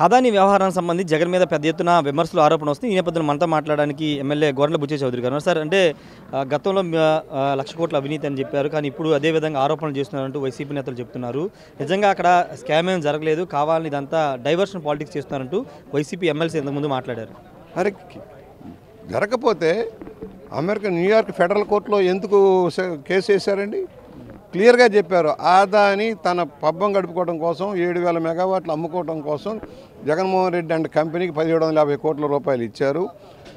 ఆదాని వ్యవహారానికి సంబంధించి జగన్ మీద పెద్ద ఎత్తున విమర్శలు ఆరోపణ వస్తుంది. ఈ నేపథ్యంలో మనతో మాట్లాడడానికి ఎమ్మెల్యే గోరంట్ల బుచ్చయ్య చౌదరి గారు సార్. అంటే గతంలో 1,00,000 కోట్ల అవినీతి అని చెప్పారు, కానీ ఇప్పుడు అదే విధంగా ఆరోపణలు చేస్తున్నారంటూ వైసీపీ నేతలు చెప్తున్నారు. నిజంగా అక్కడ స్కామ్ ఏం జరగలేదు, కావాలని ఇదంతా డైవర్షన్ పాలిటిక్స్ చేస్తున్నారంటూ వైసీపీ ఎమ్మెల్సీ ఇంతకుముందు మాట్లాడారు. అరే జరగకపోతే న్యూయార్క్ ఫెడరల్ కోర్టులో ఎందుకు కేసు వేశారండి? క్లియర్గా చెప్పారు. ఆదాని తన పబ్బం గడుపుకోవడం కోసం 7,000 మెగావాట్లు అమ్ముకోవడం కోసం జగన్మోహన్ రెడ్డి అండ్ కంపెనీకి 1,750 కోట్ల రూపాయలు ఇచ్చారు,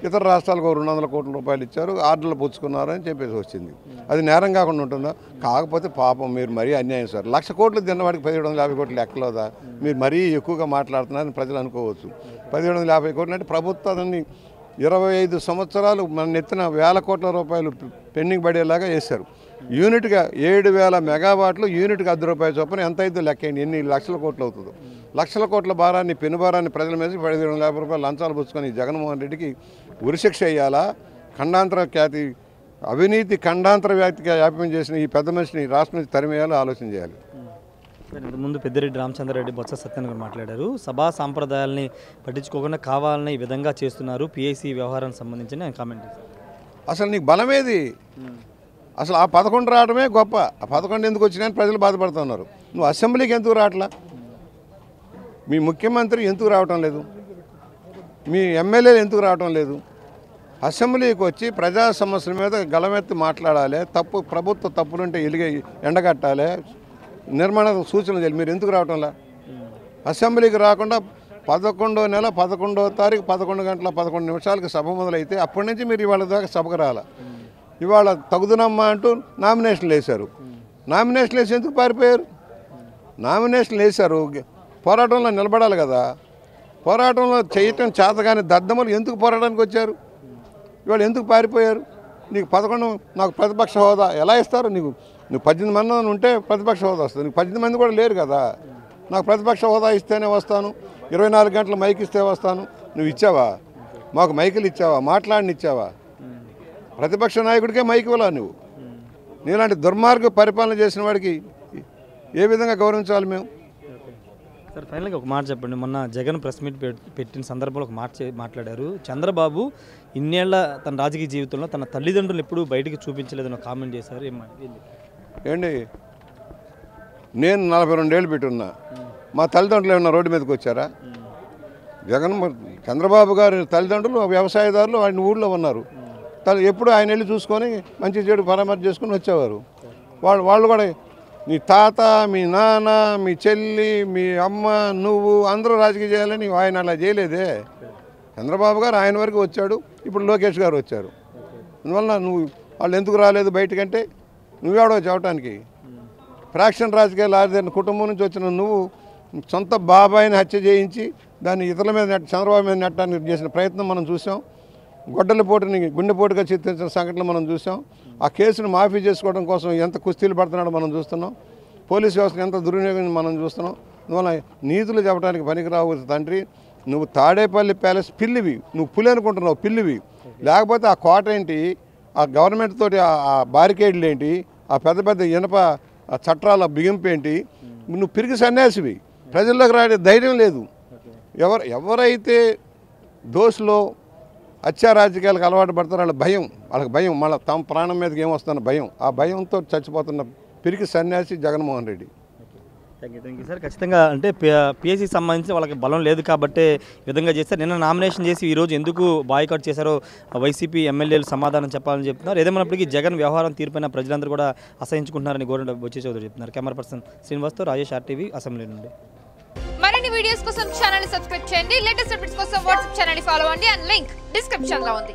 ఇతర రాష్ట్రాలకు 200 కోట్ల రూపాయలు ఇచ్చారు, ఆర్డర్లు పుచ్చుకున్నారని చెప్పేసి వచ్చింది. అది నేరం కాకుండా ఉంటుందా? కాకపోతే పాపం మీరు మరీ అన్యాయం సార్. 1,00,000 కోట్లు తిన్నవాడికి 1,750 కోట్లు లెక్కలోదా? మీరు మరీ ఎక్కువగా మాట్లాడుతున్నారని ప్రజలు అనుకోవచ్చు. 1,750 కోట్లు అంటే ప్రభుత్వాన్ని 25 సంవత్సరాలు మన ఎత్తిన 1,000 కోట్ల రూపాయలు పెండింగ్ పడేలాగా చేశారు. యూనిట్గా 7,000 మెగావాట్లు యూనిట్కి ₹10 చొప్పున ఎంత అయితే లెక్కండి, ఎన్ని లక్షల కోట్లు అవుతుందో. లక్షల కోట్ల భారాన్ని పెనుభారాన్ని ప్రజల మీద 1,750 రూపాయలు లంచాలు పుచ్చుకొని జగన్మోహన్ రెడ్డికి ఉరిశిక్ష వేయాలా? ఖండాంతర ఖ్యాతి అవినీతి ఖండాంతర వ్యాప్తిగా వ్యాప్యం చేసిన ఈ పెద్ద మనిషిని రాష్ట్రం నుంచి తరిమేయాలో ఆలోచన చేయాలి. ఇంతకుముందు పెద్దిరెడ్డి రామచంద్రారెడ్డి, బొత్స సత్యనారాయణ గారు మాట్లాడారు. సభా సాంప్రదాయాలని పట్టించుకోకుండా కావాలని ఈ విధంగా చేస్తున్నారు పిఐసి వ్యవహారానికి సంబంధించి ఆయన కామెంట్ చేశారు. అసలు నీకు బలమేది? అసలు ఆ 11 రావడమే గొప్ప. ఆ 11 ఎందుకు వచ్చినాయని ప్రజలు బాధపడుతున్నారు. నువ్వు అసెంబ్లీకి ఎందుకు రావట్లా? మీ ముఖ్యమంత్రి ఎందుకు రావటం లేదు? మీ ఎమ్మెల్యేలు ఎందుకు రావటం లేదు? అసెంబ్లీకి వచ్చి ప్రజా సమస్యల మీద గళమెత్తి మాట్లాడాలి. ప్రభుత్వ తప్పులుంటే ఎండగట్టాలి, నిర్మాణ సూచనలు చేయాలి. మీరు ఎందుకు రావటంలా? అసెంబ్లీకి రాకుండా 11వ నెల 11వ తారీఖు 11 గంటల 11 నిమిషాలకు సభ మొదలైతే అప్పటి నుంచి మీరు ఇవాళ దాకా సభకు రాలా. ఇవాళ తగుదునమ్మా అంటూ నామినేషన్లు వేశారు. నామినేషన్లు వేసి ఎందుకు పారిపోయారు? నామినేషన్లు వేశారు, పోరాటంలో నిలబడాలి కదా. పోరాటంలో చేయటం చేతగాని దద్దమ్మలు ఎందుకు పోరాటానికి వచ్చారు? ఇవాళ ఎందుకు పారిపోయారు? నీకు 11 నాకు ప్రతిపక్ష హోదా ఎలా ఇస్తారు? నువ్వు 18 మంది ఉంటే ప్రతిపక్ష హోదా వస్తుంది. నీకు 18 మంది కూడా లేరు కదా. నాకు ప్రతిపక్ష హోదా ఇస్తేనే వస్తాను, 24 గంటలు మైక్ ఇస్తే వస్తాను. నువ్వు ఇచ్చావా? మాకు మైకులు ఇచ్చావా? మాట్లాడినిచ్చావా? ప్రతిపక్ష నాయకుడికే మైక్ ఇవ్వాలా నువ్వు? నీలాంటి దుర్మార్గ పరిపాలన చేసిన వాడికి ఏ విధంగా గౌరవించాలి మేము? సార్, ఫైనల్గా ఒక మాట చెప్పండి. మొన్న జగన్ ప్రెస్ మీట్ పెట్టిన సందర్భంలో ఒక మాట మాట్లాడారు. చంద్రబాబు ఇన్నేళ్ల తన రాజకీయ జీవితంలో తన తల్లిదండ్రులు ఎప్పుడూ బయటికి చూపించలేదని కామెంట్ చేశారు. ఏంటి, నేను 42 ఏళ్ళు పెట్టున్నా, మా తల్లిదండ్రులు ఏమన్నా రోడ్డు మీదకి వచ్చారా? చంద్రబాబు గారి తల్లిదండ్రులు వ్యవసాయదారులు ఆయన ఊళ్ళో ఉన్నారు. ఎప్పుడు ఆయన వెళ్ళి చూసుకొని మంచి చెడు పరామర్శ చేసుకుని వచ్చేవారు. వాళ్ళు కూడా మీ తాత, మీ నాన్న, మీ చెల్లి, మీ అమ్మ, నువ్వు అందరూ రాజకీయం చేయాలని ఆయన అలా చేయలేదే. చంద్రబాబు గారు ఆయన వరకు వచ్చాడు, ఇప్పుడు లోకేష్ గారు వచ్చారు. అందువల్ల నువ్వు వాళ్ళు ఎందుకు రాలేదు బయటకంటే నువ్వేడో చెప్పడానికి. ఫ్రాక్షన్ రాజకీయాలు ఆరిన కుటుంబం నుంచి వచ్చిన నువ్వు సొంత బాబాయిని హత్య చేయించి దాన్ని ఇతరుల మీద చంద్రబాబు మీద నెట్టడానికి చేసిన ప్రయత్నం మనం చూసాం. గొడ్డలిపోటుని గుండెపోటుగా చిత్రించిన సంఘటనలు మనం చూసాం. ఆ కేసును మాఫీ చేసుకోవడం కోసం ఎంత కుస్తీలు పడుతున్నాడో మనం చూస్తున్నాం. పోలీసు వ్యవస్థను ఎంత దుర్వినియోగం మనం చూస్తున్నాం. అందువల్ల నీతులు చెప్పడానికి పనికిరావు తండ్రి. నువ్వు తాడేపల్లి ప్యాలెస్ పిల్లివి, నువ్వు పులి అనుకుంటున్నావు, పిల్లివి. లేకపోతే ఆ కోట ఏంటి, ఆ గవర్నమెంట్ తోటి ఆ బారికేడ్లు ఏంటి, ఆ పెద్ద పెద్ద ఇనప చట్టాల బిగింపు ఏంటి? నువ్వు పిరికి సన్యాసివి. ప్రజల్లోకి రాడే ధైర్యం లేదు. ఎవరైతే దోషులో హత్యా రాజకీయాలకు అలవాటు పడతారో వాళ్ళకి భయం, మళ్ళీ తమ ప్రాణం మీదకి ఏమొస్తుందన్న భయం. ఆ భయంతో చచ్చిపోతున్న పిరికి సన్యాసి Jaganmohan Reddy. Thank you sir. ఖచ్చితంగా అంటే పిఎస్సికి సంబంధించి వాళ్ళకి బలం లేదు కాబట్టి ఈ విధంగా చేస్తారు. నిన్న నామినేషన్ చేసి ఈరోజు ఎందుకు బాయ్కాట్ చేశారో వైసీపీ ఎమ్మెల్యేలు సమాధానం చెప్పాలని చెప్తున్నారు. ఏదేమైనప్పటికీ జగన్ వ్యవహారం తీర్పైన ప్రజలందరూ కూడా అసహించుకుంటున్నారని గోరంట్ల బుచ్చయ్య చౌదరి చెప్తున్నారు. కెమెరా పర్సన్ శ్రీనివాస్తో రాజేష్, RTV అసెంబ్లీ నుండి. మరిన్ని వీడియోస్ కోసం ఛానల్ ని సబ్స్క్రైబ్ చేయండి. లేటెస్ట్ అప్డేట్స్ కోసం వాట్సాప్ ఛానల్ ని ఫాలో అవ్వండి. అండ్ లింక్ డిస్క్రిప్షన్ లో ఉంది.